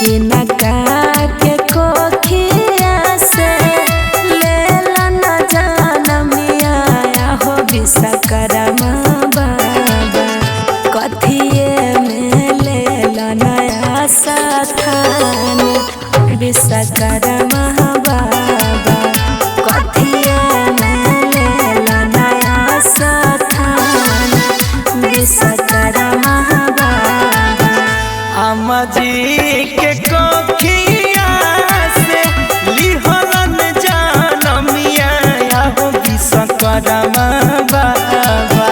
कि नका के कोखिया से ले ला न जनमिया हो विश्वकर्मा बाबा कथिए में ले ला नया स्थान विश्वकर्मा बाबा कथिए में ले ला नया स्थान विश्वकर्मा बाबा। अम्मा जी के कोखिया से लिहलन जनमिया हो विश्वकर्मा बाबा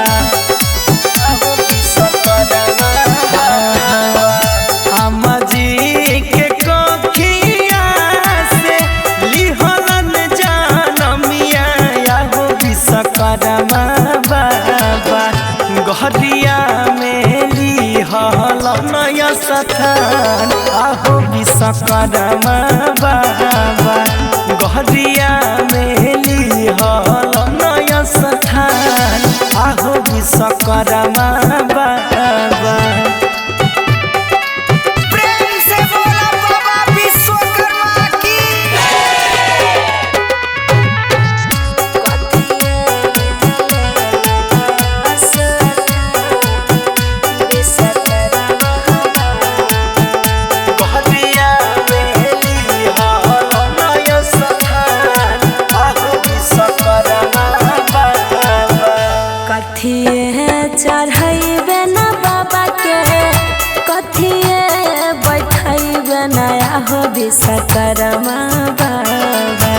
हो विश्वकर्मा बाबा। अम्मा जी के कोखिया से लिहलन जनमिया हो विश्वकर्मा बाबा गहरिया में लिहल नया स्थान आहो विश्वकर्मा बाबा गहरिया में लिहल नया स्थान आहो विश्वकर्मा बाबा। प्रेम से बोला बाबा विश्वकर्मा की। कथिए चढ़ैबे न बाबा के कथिए बैठैबे नया हो विश्वकर्मा बाबा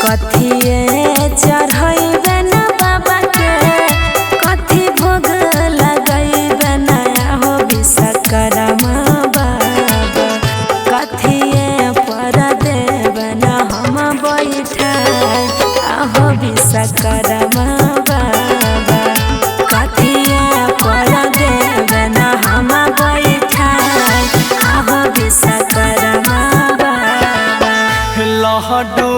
कथिए चढ़ैबे न बाबा के कथी भोग लगैबे नया हो विश्वकर्मा बाबा कथिए पर देबे न हम बैठाई आहो विश्वकर्मा बाबा कथिए पर देबे न हम बैठाई आहो विश्वकर्मा बाबा। लहडू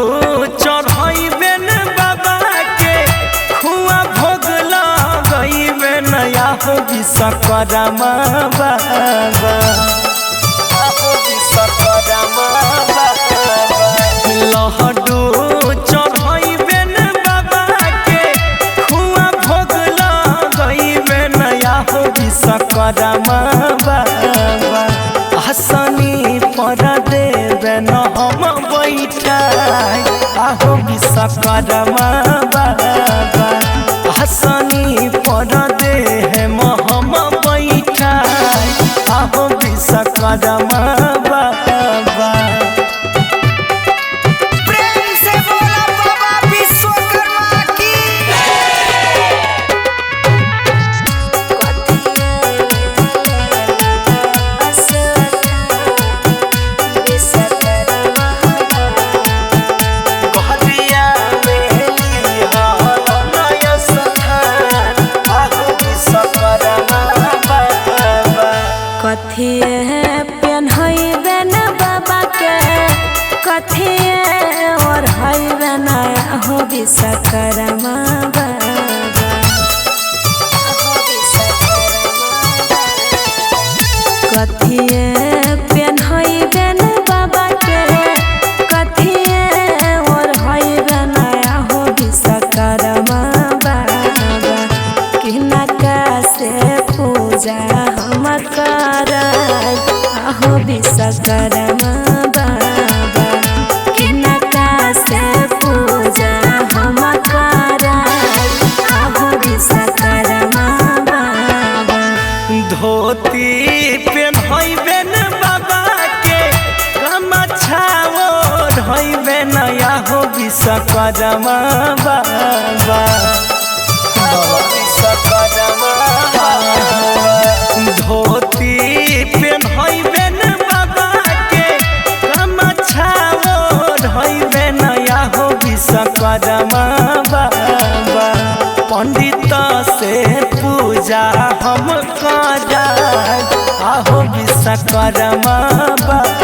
चढ़ैबे न बाबा के खुआ भोग लगैबे नया हो विश्वकर्मा बाबा आहो विश्वकर्मा बाबा। लहडू चढ़ैबे न बाबा के खुआ भोग लगैबे नया हो विश्वकर्मा बाबा हसनी पर देबे न हम बैठाई आहो विश्वकर्मा बाबा हसनी पर देह हम बैठाई आहो विश्वकर्मा बाबा। प्रेम से बोला बाबा विश्वकर्मा की। गहरिया में लिहल नया स्थान आहो विश्वकर्मा बाबा कथिए पेन्हैबे न बाबा के कथिए ओढ़ैबे नया हो विश्वकर्मा बाबा कथिए पेन्हैबे न बाबा के कथिए ओढ़ैबे नया हो विश्वकर्मा बाबा कि नका से पूजा हम कराई आहो विश्वकर्मा बाबा कि नका से पूजा हम कराई आहो विश्वकर्मा बाबा। धोती पेन्हैबे न बाबा के गमछा ओढ़ैबे नया हो विश्वकर्मा बाबा विश्वकर्मा बाबा। धोती पेन्हैबे न बाबा के गमछा ओढ़ैबे नया हो विश्वकर्मा बाबा पंडित से पूजा हम कराई आहो विश्वकर्मा बाबा